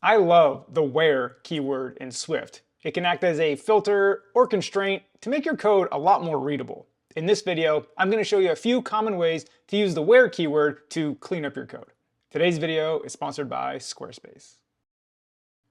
I love the where keyword in Swift. It can act as a filter or constraint to make your code a lot more readable. In this video, I'm going to show you a few common ways to use the where keyword to clean up your code. Today's video is sponsored by Squarespace.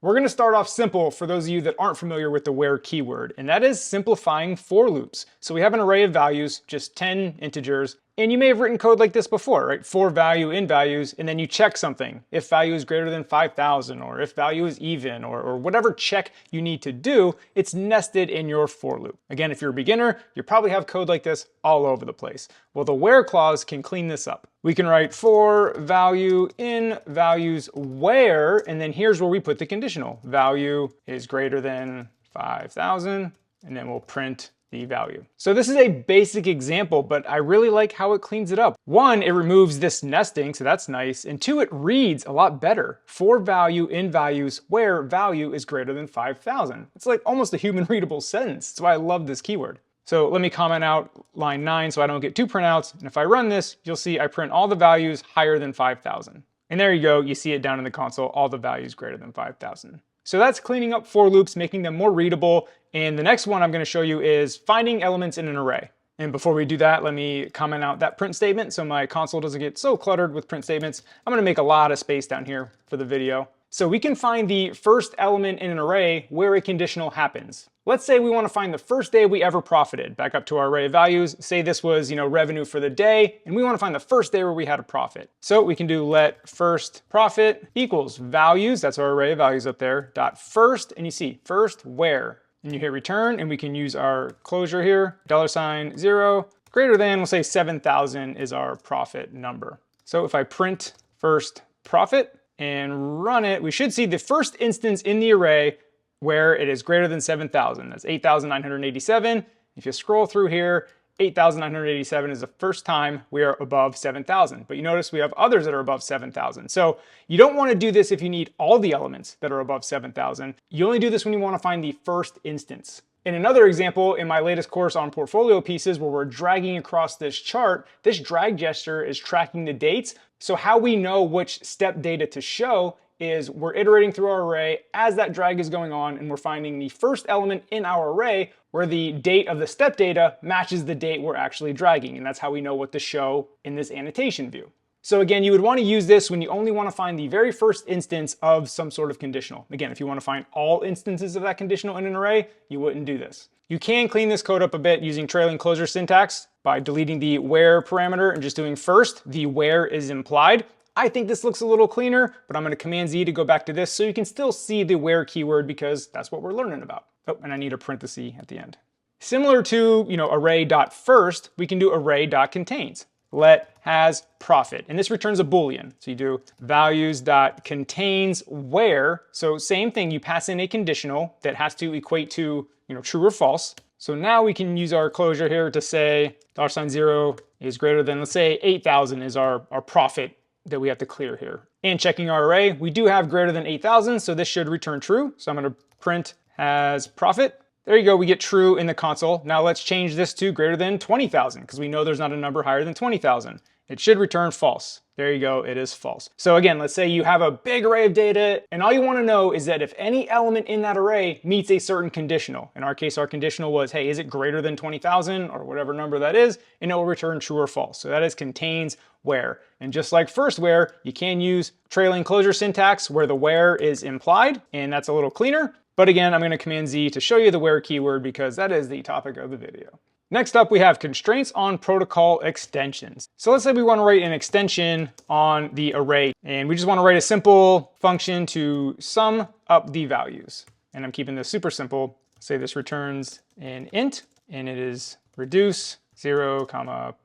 We're going to start off simple for those of you that aren't familiar with the where keyword, and that is simplifying for loops. So we have an array of values, just 10 integers, and you may have written code like this before, right? For value in values, and then you check something. If value is greater than 5,000, or if value is even, or whatever check you need to do, it's nested in your for loop. Again, if you're a beginner, you probably have code like this all over the place. Well, the where clause can clean this up. We can write for value in values where, and then here's where we put the conditional. Value is greater than 5,000, and then we'll print the value. So this is a basic example, but I really like how it cleans it up. One, it removes this nesting, so that's nice. And two, it reads a lot better. For value in values where value is greater than 5,000. It's like almost a human readable sentence. That's why I love this keyword. So let me comment out line 9 so I don't get two printouts. And if I run this, you'll see I print all the values higher than 5,000. And there you go, you see it down in the console, all the values greater than 5,000. So that's cleaning up for loops, making them more readable. And the next one I'm going to show you is finding elements in an array. And before we do that, let me comment out that print statement so my console doesn't get so cluttered with print statements. I'm going to make a lot of space down here for the video. So we can find the first element in an array where a conditional happens. Let's say we want to find the first day we ever profited. Back up to our array of values. Say this was, revenue for the day, and we want to find the first day where we had a profit. So we can do let first profit equals values. That's our array of values up there. Dot first, and you see first where, and you hit return, and we can use our closure here. $0 greater than, we'll say 7,000 is our profit number. So if I print first profit and run it, we should see the first instance in the array where it is greater than 7,000. That's 8,987. If you scroll through here, 8,987 is the first time we are above 7,000. But you notice we have others that are above 7,000. So you don't want to do this if you need all the elements that are above 7,000. You only do this when you want to find the first instance. In another example, in my latest course on portfolio pieces where we're dragging across this chart, this drag gesture is tracking the dates. So how we know which step data to show is we're iterating through our array as that drag is going on, and we're finding the first element in our array where the date of the step data matches the date we're actually dragging. And that's how we know what to show in this annotation view. So again, you would want to use this when you only want to find the very first instance of some sort of conditional. Again, if you want to find all instances of that conditional in an array, you wouldn't do this. You can clean this code up a bit using trailing closure syntax by deleting the where parameter and just doing first, the where is implied. I think this looks a little cleaner, but I'm going to Command Z to go back to this so you can still see the where keyword because that's what we're learning about. Oh, and I need a parenthesis at the end. Similar to, array.first, we can do array.contains. Let has profit, and this returns a Boolean. So you do values.contains where. So same thing, you pass in a conditional that has to equate to, true or false. So now we can use our closure here to say $0 is greater than, let's say 8,000 is our profit that we have to clear here. And checking our array, we do have greater than 8,000, so this should return true. So I'm going to print has profit. There you go, we get true in the console. Now let's change this to greater than 20,000 because we know there's not a number higher than 20,000. It should return false. There you go, it is false. So again, let's say you have a big array of data and all you want to know is that if any element in that array meets a certain conditional. In our case, our conditional was, hey, is it greater than 20,000 or whatever number that is? And it will return true or false. So that is contains where. And just like first where, you can use trailing closure syntax where the where is implied, and that's a little cleaner. But again, I'm going to Command Z to show you the where keyword because that is the topic of the video. Next up, we have constraints on protocol extensions. So let's say we want to write an extension on the array, and we just want to write a simple function to sum up the values. And I'm keeping this super simple. Say this returns an int, and it is reduce 0,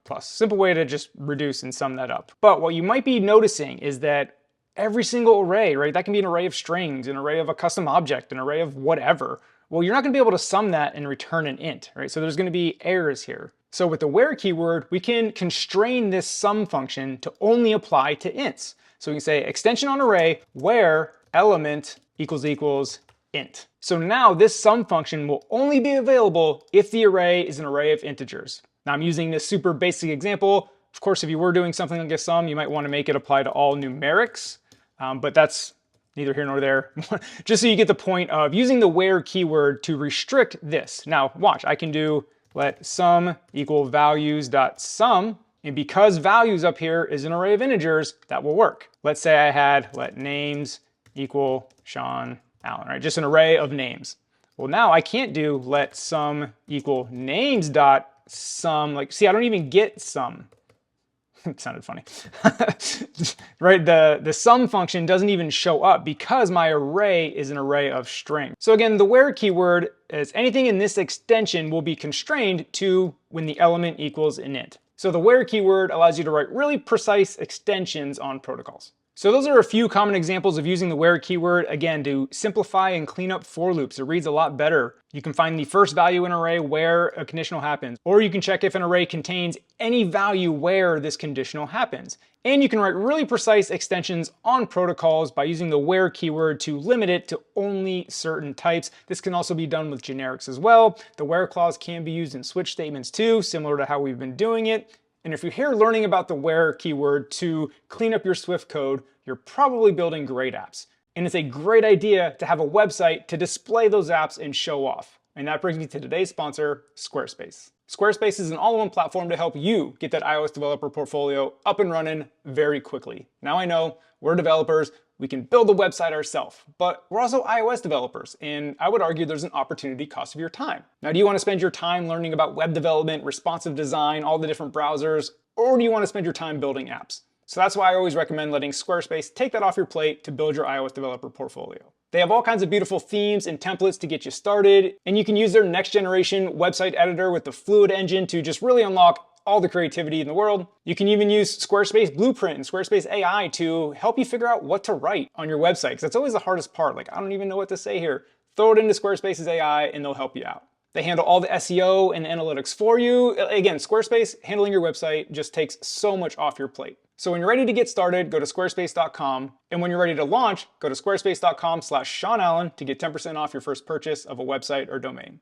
plus. Simple way to just reduce and sum that up. But what you might be noticing is that every single array, right? That can be an array of strings, an array of a custom object, an array of whatever. Well, you're not going to be able to sum that and return an int, right? So there's going to be errors here. So with the where keyword, we can constrain this sum function to only apply to ints. So we can say extension on array where element equals int. So now this sum function will only be available if the array is an array of integers. Now I'm using this super basic example. Of course, if you were doing something like a sum, you might want to make it apply to all numerics, but that's neither here nor there. Just so you get the point of using the where keyword to restrict this. Now watch, I can do let sum equal values.sum, and because values up here is an array of integers, that will work. Let's say I had let names equal Sean Allen, right? Just an array of names. Well, now I can't do let sum equal names dot sum. Like, see, I don't even get sum. It sounded funny. Right, the sum function doesn't even show up because my array is an array of strings. So again, the where keyword is anything in this extension will be constrained to when the element equals an int. So the where keyword allows you to write really precise extensions on protocols. So those are a few common examples of using the where keyword, again, to simplify and clean up for loops. It reads a lot better. You can find the first value in an array where a conditional happens, or you can check if an array contains any value where this conditional happens. And you can write really precise extensions on protocols by using the where keyword to limit it to only certain types. This can also be done with generics as well. The where clause can be used in switch statements too, similar to how we've been doing it. And if you're here learning about the where keyword to clean up your Swift code, you're probably building great apps. And it's a great idea to have a website to display those apps and show off. And that brings me to today's sponsor, Squarespace. Squarespace is an all-in-one platform to help you get that iOS developer portfolio up and running very quickly. Now I know we're developers, we can build a website ourselves, but we're also iOS developers, and I would argue there's an opportunity cost of your time. Now, do you want to spend your time learning about web development, responsive design, all the different browsers, or do you want to spend your time building apps? So that's why I always recommend letting Squarespace take that off your plate to build your iOS developer portfolio. They have all kinds of beautiful themes and templates to get you started, and you can use their next generation website editor with the Fluid engine to just really unlock all the creativity in the world. You can even use Squarespace Blueprint and Squarespace AI to help you figure out what to write on your website, because that's always the hardest part. Like, I don't even know what to say here. Throw it into Squarespace's AI and they'll help you out. They handle all the SEO and analytics for you. Again, Squarespace handling your website just takes so much off your plate. So when you're ready to get started, go to squarespace.com. And when you're ready to launch, go to squarespace.com/SeanAllen to get 10% off your first purchase of a website or domain.